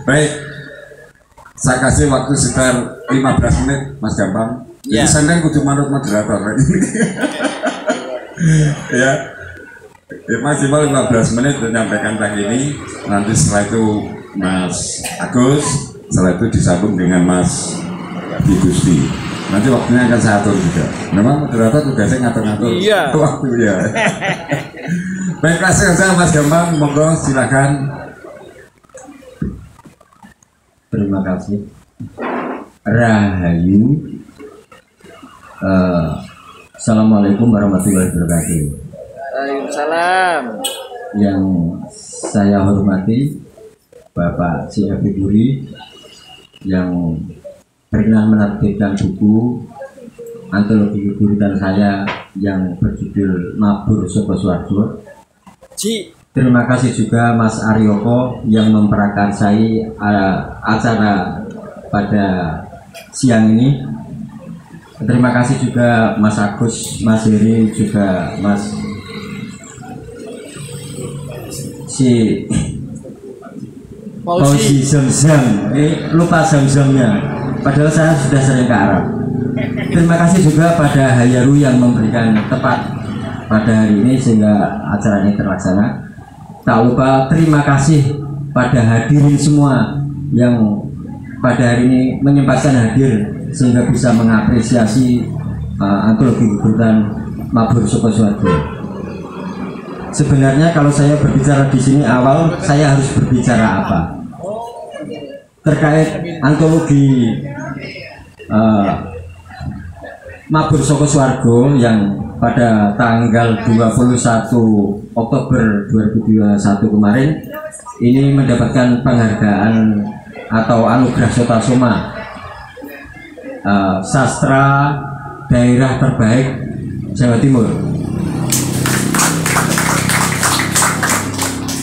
Baik, saya kasih waktu sekitar 15 menit, Mas Gampang. Jadi sampean kudu manut moderator. Ya, maksimal 15 menit menyampaikan tentang ini. Nanti setelah itu Mas Agus, setelah itu disambung dengan Mas Gusti. Nanti waktunya akan saya atur juga. Memang moderator tugasnya ngatur-ngatur waktu ya. Baik, kasih saja Mas Gampang, monggo silakan. Terima kasih. Rahayu. Assalamualaikum warahmatullahi wabarakatuh. Waalaikumsalam. Yang saya hormati Bapak C. Habiburi yang berkenan menerbitkan buku antologi keguritan saya yang berjudul Mabur Soko Swargo. Terima kasih juga Mas Aryoko yang memprakarsai acara pada siang ini. Terima kasih juga Mas Agus, Mas Heri, juga Mas Fauzi Zamzam. Lupa Zamzamnya, padahal saya sudah sering ke Arab. Terima kasih juga pada Hayaru yang memberikan tepat pada hari ini sehingga acara ini terlaksana. Tak lupa terima kasih pada hadirin semua yang pada hari ini menyempatkan hadir sehingga bisa mengapresiasi antologi keguritan Mabur Soko Swargo. Sebenarnya kalau saya berbicara di sini awal, saya harus berbicara apa? Terkait antologi Mabur Soko Swargo yang pada tanggal 21 Oktober 2021 kemarin ini mendapatkan penghargaan atau anugerah Sotasoma sastra daerah terbaik Jawa Timur.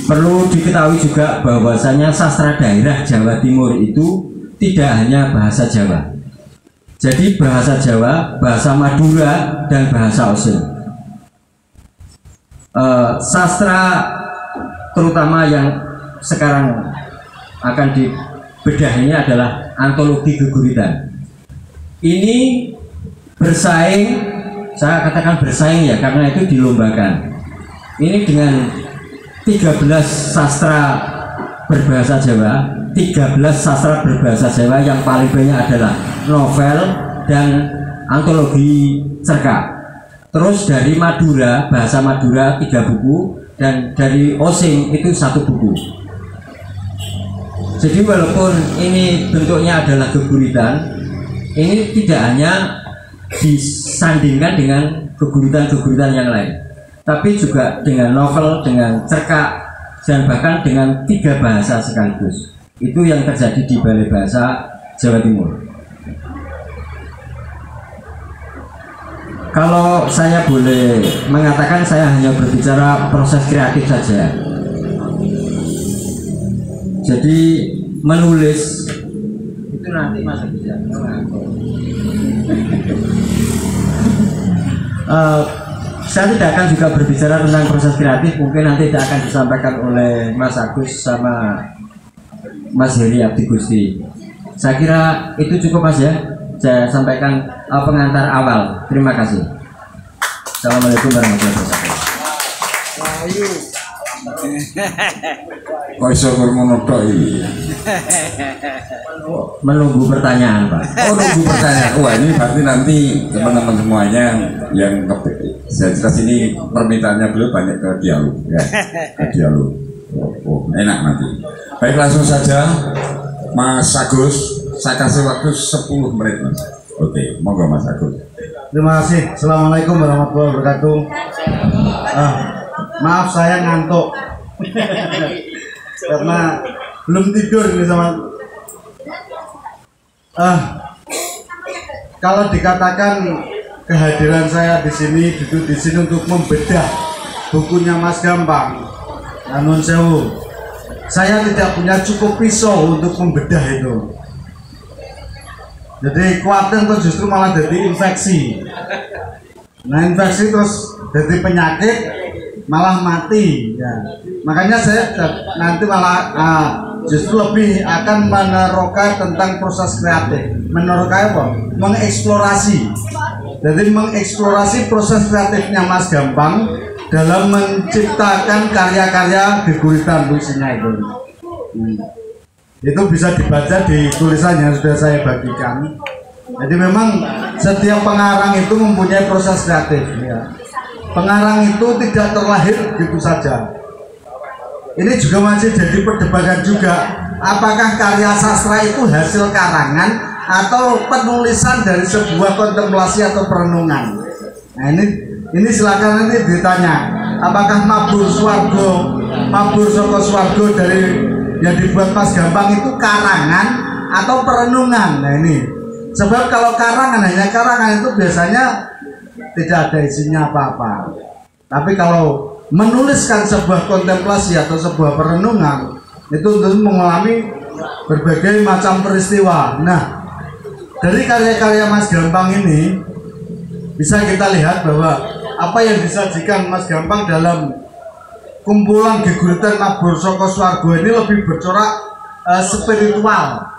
Perlu diketahui juga bahwasanya sastra daerah Jawa Timur itu tidak hanya bahasa Jawa. Jadi bahasa Jawa, bahasa Madura, dan bahasa Osing. Sastra terutama yang sekarang akan dibedah ini adalah antologi geguritan. Ini bersaing, saya katakan bersaing ya karena itu dilombakan. Ini dengan 13 sastra berbahasa Jawa, 13 sastra berbahasa Jawa, yang paling banyak adalah novel dan antologi cerkak. Terus dari Madura, bahasa Madura 3 buku, dan dari Osing itu 1 buku. Jadi walaupun ini bentuknya adalah geguritan, ini tidak hanya disandingkan dengan geguritan-geguritan yang lain, tapi juga dengan novel, dengan cerkak, dan bahkan dengan 3 bahasa sekaligus. Itu yang terjadi di Balai Bahasa Jawa Timur. Kalau saya boleh mengatakan, saya hanya berbicara proses kreatif saja. Jadi menulis itu nanti masih bisa. Saya tidak akan juga berbicara tentang proses kreatif, mungkin nanti tidak akan disampaikan oleh Mas Agus sama Mas Heri Abdi Gusti. Saya kira itu cukup Mas ya. Saya sampaikan pengantar awal. Terima kasih. Assalamualaikum warahmatullahi wabarakatuh. Kok iso ngono tok iki? Menunggu pertanyaan, Pak. Oh, nunggu pertanyaan. Wah, ini berarti nanti teman-teman semuanya yang saya jelas ini permintaannya beliau banyak ke dialog ya. Ke dialog. Oh, enak nanti. Baik, langsung saja Mas Agus, saya kasih waktu 10 menit Mas. Oke, monggo Mas Agus. Terima kasih. Assalamualaikum warahmatullahi wabarakatuh. Maaf saya ngantuk karena belum tidur ini sama. Kalau dikatakan kehadiran saya di sini, duduk di sini untuk membedah bukunya Mas Gampang, Nun Sewu, saya tidak punya cukup pisau untuk membedah itu. Jadi khawatir terus justru malah jadi infeksi. Nah, infeksi terus jadi penyakit, malah mati ya. Makanya saya nanti malah justru lebih akan meneroka tentang proses kreatif. Meneroka apa? Mengeksplorasi. Jadi mengeksplorasi proses kreatifnya Mas Gampang dalam menciptakan karya-karya geguritan puisinya itu. Itu bisa dibaca di tulisan yang sudah saya bagikan. Jadi memang setiap pengarang itu mempunyai proses kreatif. Ya. Pengarang itu tidak terlahir begitu saja. Ini juga masih jadi perdebatan juga. Apakah karya sastra itu hasil karangan atau penulisan dari sebuah kontemplasi atau perenungan? Nah ini silakan nanti ditanya. Apakah Mabur Swargo, Mabur Soko Swargo dari yang dibuat Mas Gampang itu karangan atau perenungan? Nah ini, sebab kalau karangan hanya karangan itu biasanya tidak ada isinya apa-apa. Tapi kalau menuliskan sebuah kontemplasi atau sebuah perenungan itu tentu mengalami berbagai macam peristiwa. Nah, dari karya-karya Mas Gampang ini bisa kita lihat bahwa apa yang disajikan Mas Gampang dalam kumpulan geguritan Mabur Soko Swargo ini lebih bercorak spiritual.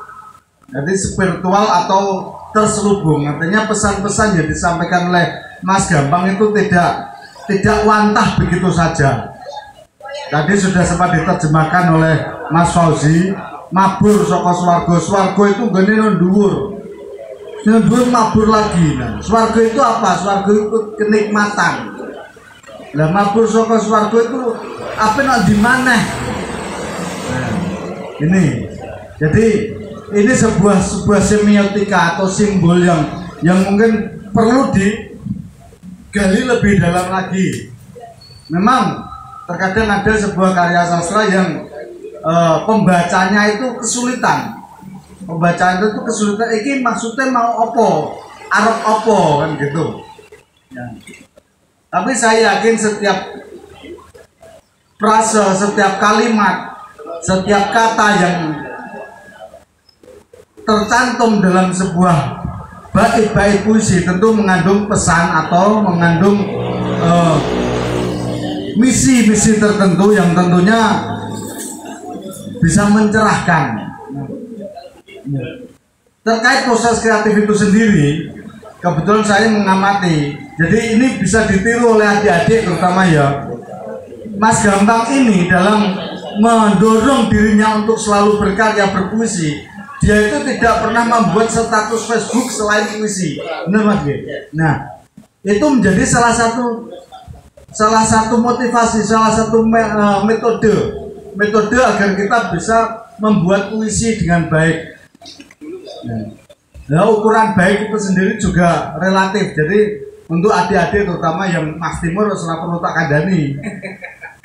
Jadi spiritual atau terselubung, artinya pesan-pesan yang disampaikan oleh Mas Gampang itu tidak wantah begitu saja. Tadi sudah sempat diterjemahkan oleh Mas Fauzi, Mabur Soko Swargo. Swargo itu gini nundur, mabur lagi. Nah, swargo itu apa? Swargo itu kenikmatan. Lah Mabur Soko Swargo itu apa nak di mana? Nah, ini. Jadi ini sebuah semiotika atau simbol yang mungkin perlu digali lebih dalam lagi. Memang terkadang ada sebuah karya sastra yang pembacanya itu kesulitan. Pembacaan itu kesulitan. Ini maksudnya mau opo, arep opo kan gitu. Ya. Tapi saya yakin setiap frase, setiap kalimat, setiap kata yang tercantum dalam sebuah bait-bait puisi tentu mengandung pesan atau mengandung misi-misi tertentu yang tentunya bisa mencerahkan. Terkait proses kreatif itu sendiri, kebetulan saya mengamati. Jadi ini bisa ditiru oleh adik-adik terutama ya. Mas Gampang ini dalam mendorong dirinya untuk selalu berkarya berpuisi, dia itu tidak pernah membuat status Facebook selain puisi. Benar Mas? Nah, itu menjadi salah satu motivasi, salah satu metode agar kita bisa membuat puisi dengan baik. Nah, ukuran baik itu sendiri juga relatif. Jadi untuk adik-adik terutama yang Mas Timur sudah perlu tak kandani.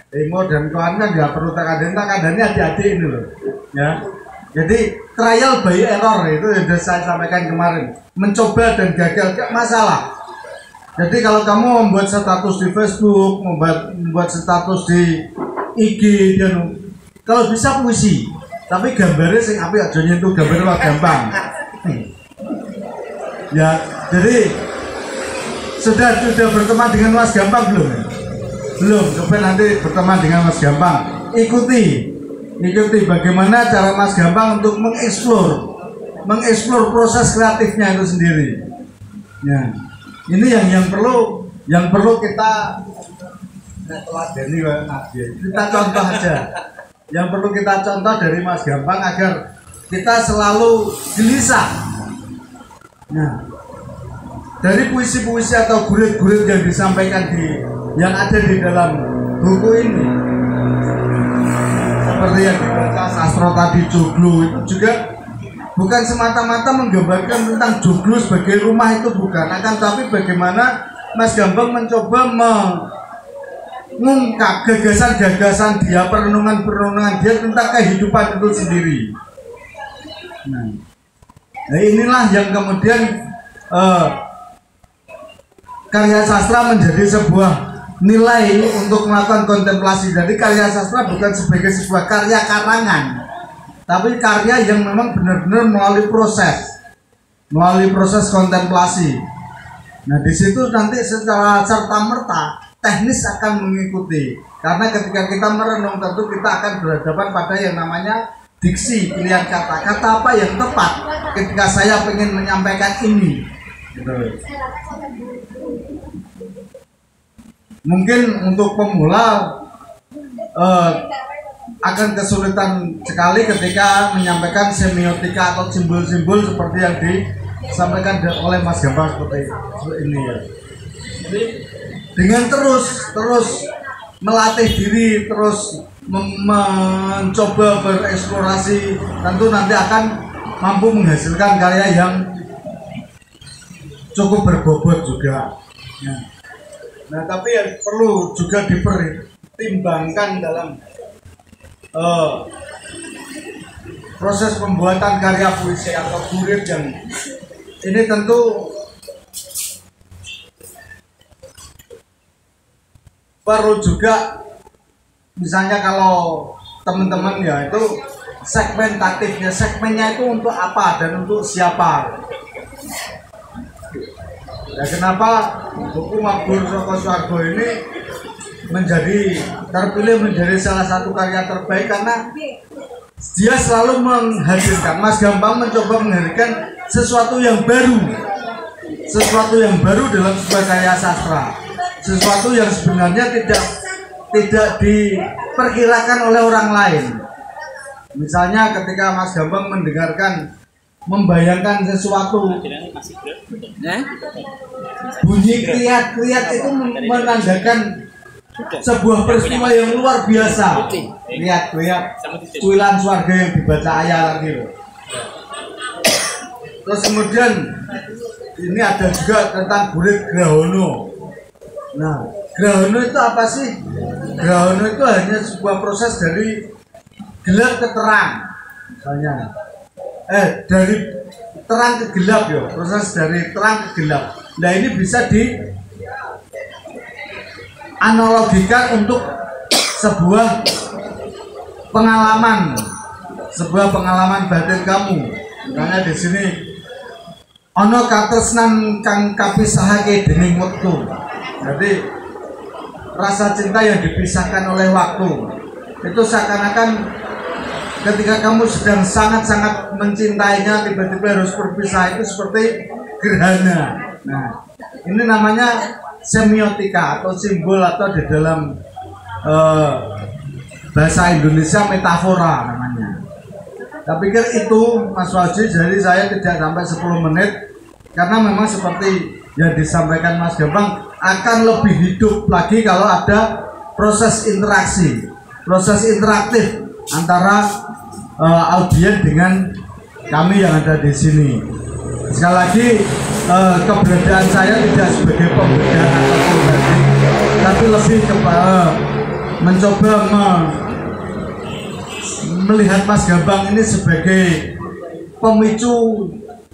Timur dan kawan kan nggak perlu tak kandani adik-adik ini loh. Ya. Jadi trial by error itu yang saya sampaikan kemarin. Mencoba dan gagal gak masalah. Jadi kalau kamu membuat status di Facebook, membuat status di IG, dan kalau bisa puisi, tapi gambarnya sing apik aja nyentuh gambar Mas Gampang. Ya, jadi sudah berteman dengan Mas Gampang belum? Belum, coba nanti berteman dengan Mas Gampang. Ikuti bagaimana cara Mas Gampang untuk mengeksplor proses kreatifnya itu sendiri. Ya, ini yang perlu kita teladani, kita contoh aja. Yang perlu kita contoh dari Mas Gampang agar kita selalu gelisah. Nah, dari puisi-puisi atau gurit-gurit yang disampaikan yang ada di dalam buku ini, seperti yang dibaca Sastro tadi, joglo itu juga bukan semata-mata menggambarkan tentang joglo sebagai rumah, itu bukan, akan tapi bagaimana Mas Gampang mencoba mengungkap gagasan-gagasan dia, perenungan-perenungan dia tentang kehidupan itu sendiri. Nah inilah yang kemudian karya sastra menjadi sebuah nilai untuk melakukan kontemplasi. Jadi karya sastra bukan sebagai sebuah karya karangan, tapi karya yang memang benar-benar melalui proses kontemplasi. Nah di situ nanti secara serta-merta teknis akan mengikuti, karena ketika kita merenung tentu kita akan berhadapan pada yang namanya diksi, pilihan kata apa yang tepat ketika saya ingin menyampaikan ini. Gitu. Mungkin untuk pemula akan kesulitan sekali ketika menyampaikan semiotika atau simbol-simbol seperti yang disampaikan oleh Mas Gambang seperti ini ya. Jadi dengan terus melatih diri, terus mencoba bereksplorasi, tentu nanti akan mampu menghasilkan karya yang cukup berbobot juga. Nah, tapi yang perlu juga dipertimbangkan dalam proses pembuatan karya puisi atau gurit yang ini tentu perlu juga, misalnya kalau teman-teman ya itu segmentatifnya, segmennya itu untuk apa dan untuk siapa. Ya, kenapa buku Mabur Saka Swarga ini terpilih menjadi salah satu karya terbaik karena dia selalu menghadirkan, Mas Gambang mencoba menghadirkan sesuatu yang baru dalam sebuah karya sastra, sesuatu yang sebenarnya tidak diperkirakan oleh orang lain. Misalnya ketika Mas Gambang membayangkan sesuatu, bunyi kriat-kriat itu menandakan sebuah peristiwa yang luar biasa. Kriat-kriat cuilan swarga yang dibaca ayah lagi loh. Terus kemudian ini ada juga tentang gurit Grahono. Nah, Grahono itu apa sih? Grahono itu hanya sebuah proses dari gelap ke terang, misalnya. Dari terang ke gelap ya, proses dari terang ke gelap. Nah, ini bisa dianalogikan untuk sebuah pengalaman batin kamu. Misalnya di sini ono katresnan kang kapisahake dening wektu. Jadi rasa cinta yang dipisahkan oleh waktu itu seakan-akan ketika kamu sedang sangat-sangat mencintainya, tiba-tiba harus berpisah, itu seperti gerhana. Nah, ini namanya semiotika atau simbol, atau di dalam bahasa Indonesia metafora namanya. Saya pikir itu Mas Fauzi, jadi saya tidak sampai 10 menit karena memang seperti yang disampaikan Mas Gambang akan lebih hidup lagi kalau ada proses interaksi, proses interaktif antara audien dengan kami yang ada di sini. Sekali lagi, keberadaan saya tidak sebagai pembeda atau pembanding, tapi lebih kepada mencoba melihat Mas Gambang ini sebagai pemicu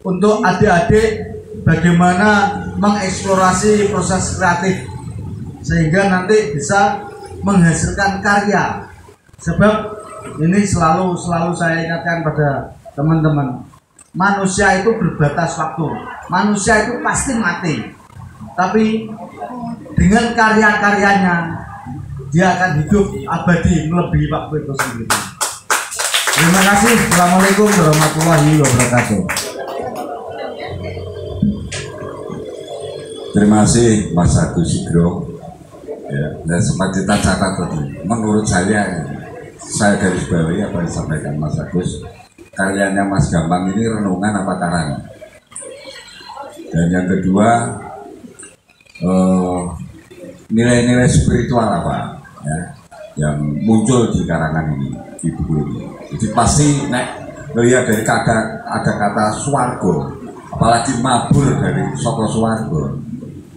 untuk adik-adik bagaimana mengeksplorasi proses kreatif sehingga nanti bisa menghasilkan karya. Sebab ini selalu saya ingatkan pada teman-teman, manusia itu berbatas waktu, manusia itu pasti mati, tapi dengan karya-karyanya dia akan hidup abadi melebihi waktu itu sendiri. Terima kasih. Assalamualaikum warahmatullahi wabarakatuh. Terima kasih Mas Agus Sigro. Ya, dan sempat kita catat tadi. Menurut saya garis bawahi apa yang disampaikan Mas Agus. Karyanya Mas Gambang ini renungan apa karang. Dan yang kedua, nilai-nilai spiritual apa ya, yang muncul di karangan ini, di buku ini. Jadi pasti melihat dari ada kata swargo, apalagi mabur dari saka swargo.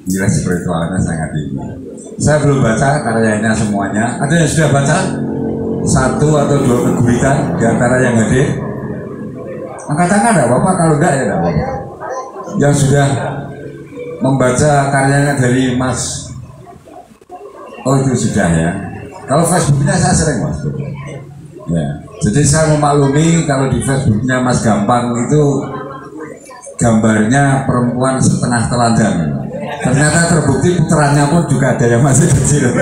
Nilai spiritualnya sangat tinggi. Saya belum baca karyanya semuanya. Ada yang sudah baca? 1 atau 2 keguritan di antara yang hadir? Angkat tangan enggak Bapak? Kalau enggak ya enggak apa-apa. Yang sudah membaca karyanya dari Mas, oh itu sudah ya. Kalau Facebooknya saya sering Mas. Ya. Jadi saya memaklumi kalau di Facebooknya Mas Gambang itu gambarnya perempuan setengah telanjang. Ternyata terbukti puterannya pun juga ada yang masih kecil.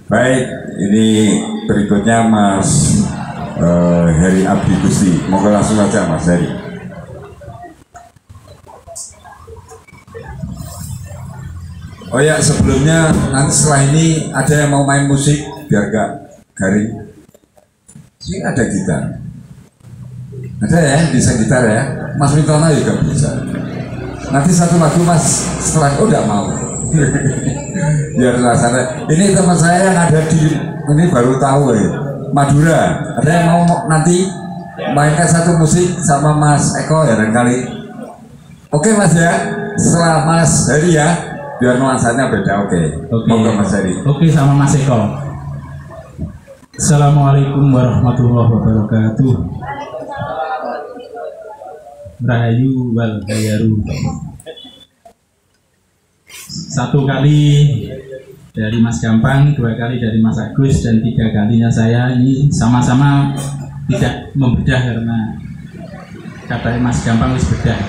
Baik, ini berikutnya Mas Heri Abdi Gusti. Monggo langsung aja Mas Heri. Oh ya, sebelumnya nanti setelah ini ada yang mau main musik biar gak garing. Ini ada gitar. Ada ya, bisa gitar ya. Mas Mintono juga bisa. Nanti satu lagu Mas setelah udah mau. Biar rasanya. Ini teman saya yang ada di ini baru tahu ya. Madura. Ada yang mau nanti mainkan satu musik sama Mas Eko ya kali. Oke Mas ya. Setelah Mas Heri ya. Biar nuansanya beda. Oke. Monggo Mas Heri. Oke sama Mas Eko. Assalamualaikum warahmatullahi wabarakatuh. Rahayu wal hayaru. Satu kali dari Mas Gampang, 2 kali dari Mas Agus, dan 3 kalinya saya ini sama-sama tidak membedah karena kata Mas Gampang wis bedah.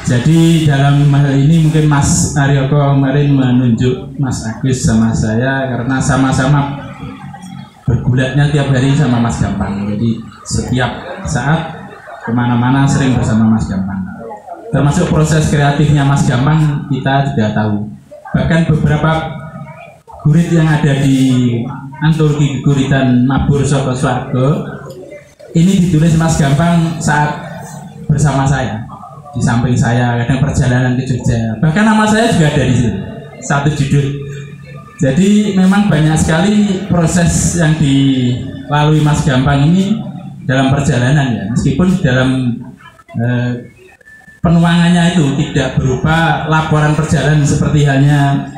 Jadi dalam hal ini mungkin Mas Aryoko kemarin menunjuk Mas Agus sama saya karena sama-sama bergulatnya tiap hari sama Mas Gampang. Jadi setiap saat kemana-mana sering bersama Mas Gampang. Termasuk proses kreatifnya Mas Gampang kita juga tahu. Bahkan beberapa gurit yang ada di antologi geguritan Mabur Saka Swarga ini ditulis Mas Gampang saat bersama saya. Di samping saya, kadang perjalanan ke Jogja. Bahkan nama saya juga ada di sini, satu judul. Jadi memang banyak sekali proses yang dilalui Mas Gampang ini dalam perjalanan ya. Meskipun dalam penuangannya itu tidak berupa laporan perjalanan seperti halnya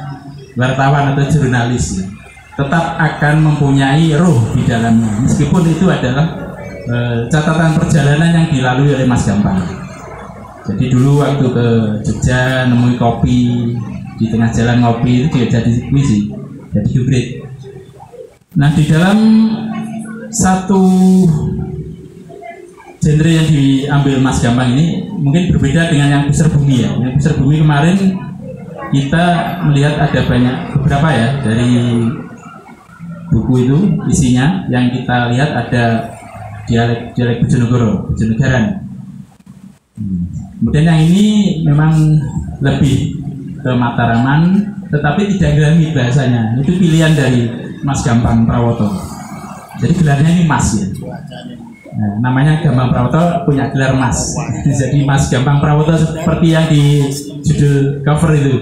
wartawan atau jurnalis ya. Tetap akan mempunyai roh di dalamnya. Meskipun itu adalah catatan perjalanan yang dilalui oleh Mas Gampang. Jadi dulu waktu ke Jogja nemui kopi di tengah jalan ngopi itu juga jadi puisi, jadi hibrid. Nah di dalam satu genre yang diambil Mas Gampang ini mungkin berbeda dengan yang Besar Bumi ya. Yang Besar Bumi kemarin kita melihat ada banyak beberapa ya dari buku itu isinya yang kita lihat ada dialek Bojonegaran. Kemudian yang ini memang lebih ke Mataraman, tetapi tidak gelami bahasanya. Itu pilihan dari Mas Gampang Prawoto. Jadi gelarnya ini Mas ya. Nah, namanya Gampang Prawoto punya gelar Mas. Jadi Mas Gampang Prawoto seperti yang di judul cover itu.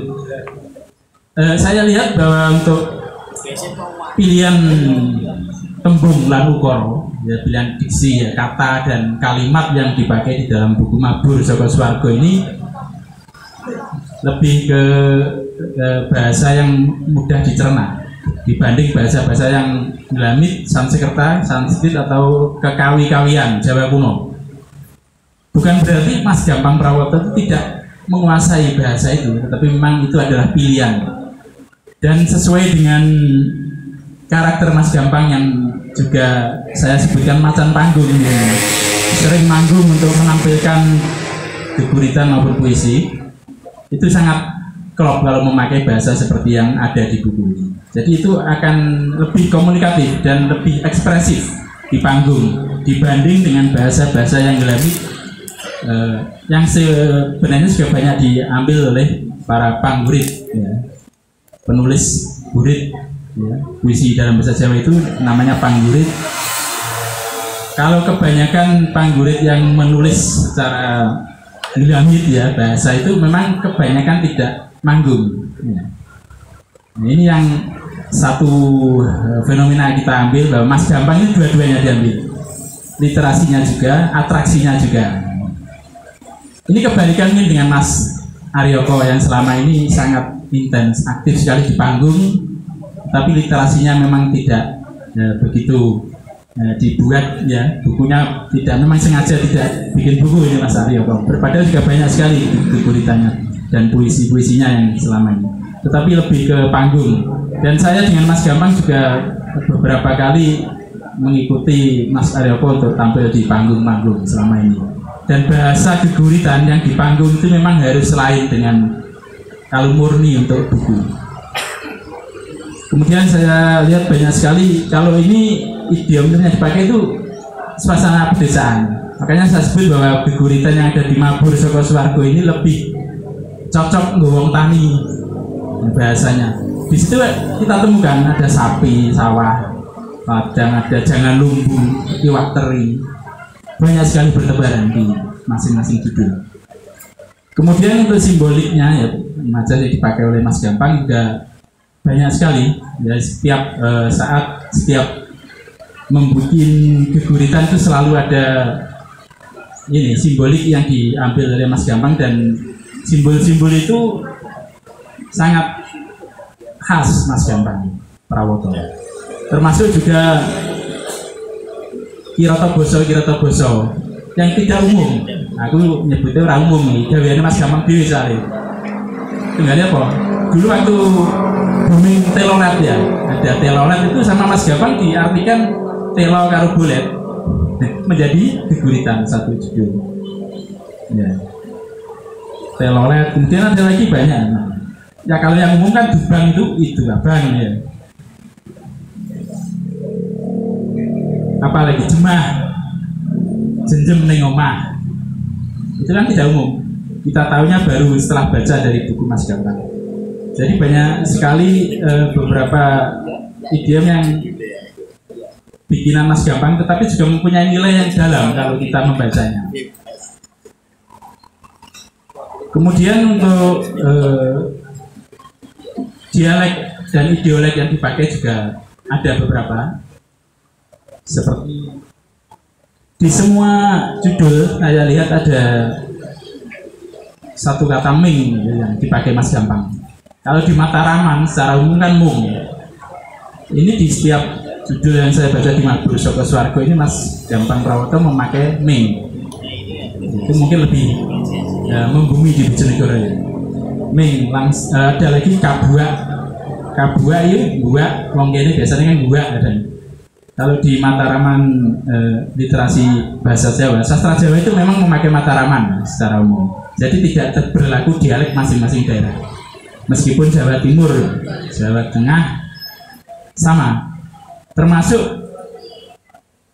Saya lihat bahwa untuk pilihan tembung lan ukara ya, pilihan diksi ya, kata dan kalimat yang dipakai di dalam buku Mabur Saka Swarga ini lebih ke bahasa yang mudah dicerna dibanding bahasa-bahasa yang Gelamit, Sanskerta, Sanskrit atau kekawi-kawian Jawa kuno. Bukan berarti Mas Gampang Prawoto itu tidak menguasai bahasa itu, tetapi memang itu adalah pilihan dan sesuai dengan karakter Mas Gampang yang juga saya sebutkan macan panggung ya. Sering manggung untuk menampilkan geguritan maupun puisi. Itu sangat klop kalau memakai bahasa seperti yang ada di buku ini. Jadi itu akan lebih komunikatif dan lebih ekspresif di panggung dibanding dengan bahasa-bahasa yang gelami yang sebenarnya juga banyak diambil oleh para panggurit ya. Penulis gurit ya, puisi dalam bahasa Jawa itu namanya panggurit. Kalau kebanyakan panggurit yang menulis secara gelamit ya bahasa itu memang kebanyakan tidak manggung ya. Nah, ini yang satu fenomena kita ambil bahwa Mas Gampang ini dua-duanya diambil, literasinya juga, atraksinya juga. Ini kebalikannya dengan Mas Aryoko yang selama ini sangat intens, aktif sekali di panggung, tapi literasinya memang tidak begitu dibuat ya, bukunya tidak, memang sengaja tidak bikin buku ini Mas Aryoko. Padahal juga banyak sekali geguritannya dan puisi-puisinya yang selama ini, tetapi lebih ke panggung. Dan saya dengan Mas Gampang juga beberapa kali mengikuti Mas Aryoko untuk tampil di panggung-panggung selama ini. Dan bahasa geguritan yang di panggung itu memang harus lain dengan kalau murni untuk buku. Kemudian saya lihat banyak sekali kalau ini idiom yang dipakai itu suasana pedesaan. Makanya saya sebut bahwa geguritan yang ada di Mabur Saka Swarga ini lebih cocok nggo wong tani bahasanya. Di situ kita temukan ada sapi, sawah, ladang, ada jangan lumbu, iwak teri. Banyak sekali bertebaran di masing-masing judul. Kemudian untuk simboliknya ya majas yang dipakai oleh Mas Gampang juga banyak sekali ya, setiap saat setiap membuat geguritan itu selalu ada ini simbolik yang diambil oleh Mas Gampang, dan simbol-simbol itu sangat khas Mas Gampang Prawoto, termasuk juga kirata boso yang tidak umum. Aku nyebutnya orang umum nih, gaweane Mas Gampang dhewe sare. Tinggalnya apa? Dulu waktu booming telolet ya, ada telolet itu sama Mas Gampang diartikan telo karo bolet menjadi geguritan satu judul. Ya. Telolet, kemudian ada lagi banyak. Ya kalau yang umum kan dubang itu abang ya. Apalagi jemah, jenjem ning omah. Itu kan tidak umum. Kita tahunya baru setelah baca dari buku Mas Gampang. Jadi banyak sekali beberapa idiom yang bikinan Mas Gampang, tetapi juga mempunyai nilai yang dalam kalau kita membacanya. Kemudian untuk dialek dan ideolek yang dipakai juga ada beberapa. Seperti di semua judul saya lihat ada satu kata ming yang dipakai Mas Gampang. Kalau di Mataraman secara umum kan mung. Ini di setiap judul yang saya baca di Mabur Saka Swarga ini Mas Gampang Prawoto memakai ming. Itu mungkin lebih membumi di Bojonegoro ya. Ming, ada lagi kabua. Kabua itu buak, wong kene biasanya kan buak ada. Kalau di Mataraman literasi bahasa Jawa, sastra Jawa itu memang memakai Mataraman secara umum. Jadi tidak berlaku dialek masing-masing daerah. Meskipun Jawa Timur, Jawa Tengah sama, termasuk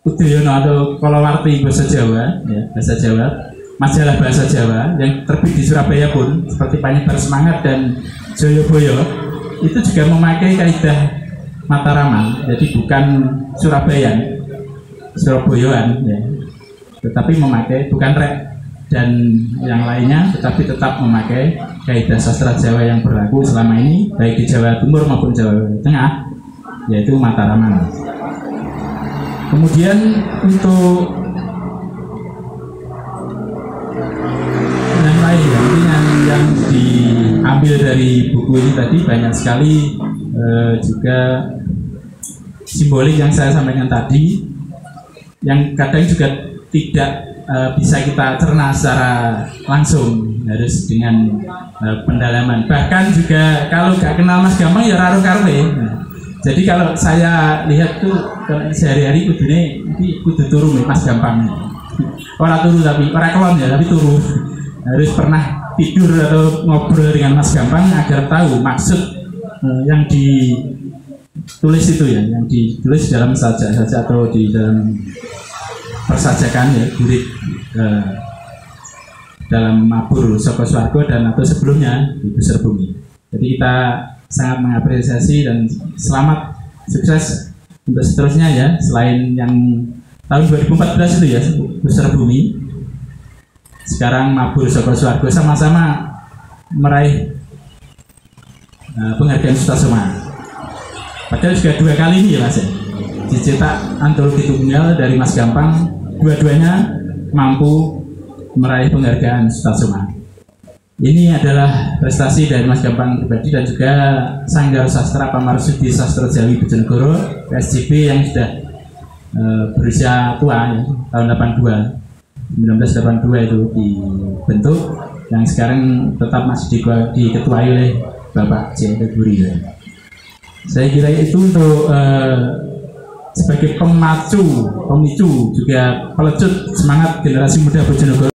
Udayono atau kalawarti bahasa Jawa, ya, bahasa Jawa, majalah bahasa Jawa yang terbit di Surabaya pun seperti Panyebar Semangat dan Joyoboyo itu juga memakai kaidah Mataraman, jadi bukan Surabayaan, ya, tetapi memakai bukan rek dan yang lainnya, tetapi tetap memakai kaidah sastra Jawa yang berlaku selama ini baik di Jawa Timur maupun Jawa Tengah, yaitu Mataraman. Kemudian untuk yang lain yang diambil dari buku ini tadi banyak sekali, juga simbolik yang saya sampaikan tadi yang kadang juga tidak bisa kita cerna secara langsung, harus dengan pendalaman. Bahkan juga kalau gak kenal Mas Gampang ya raro karwe. Jadi kalau saya lihat tuh sehari-hari kudune iki kudu turu nih Mas Gampang. Ora turu tapi ora kelon ya, tapi turu. Harus pernah tidur atau ngobrol dengan Mas Gampang agar tahu maksud yang ditulis itu ya, yang ditulis dalam sajak atau di dalam persajakan ya, gurit dalam Mabur Saka Swarga dan atau sebelumnya di Besar Bumi. Jadi kita sangat mengapresiasi dan selamat sukses untuk seterusnya ya, selain yang tahun 2014 itu ya Besar Bumi, sekarang Mabur Saka Swarga sama-sama meraih penghargaan Sutasoma. Padahal juga 2 kali ini ya Mas ya, dicetak antologi tunggal dari Mas Gampang, dua-duanya mampu meraih penghargaan Sutasoma. Ini adalah prestasi dari Mas Gampang pribadi dan juga Sanggar Sastra Pamarsudi Sastra Jawi Bojonegoro PSJB yang sudah berusia tua ya, tahun 1982 itu dibentuk, yang sekarang tetap masih diketuai oleh Bapak J.T. Guri ya. Saya kira itu untuk sebagai pemicu juga pelecut semangat generasi muda Bojonegoro.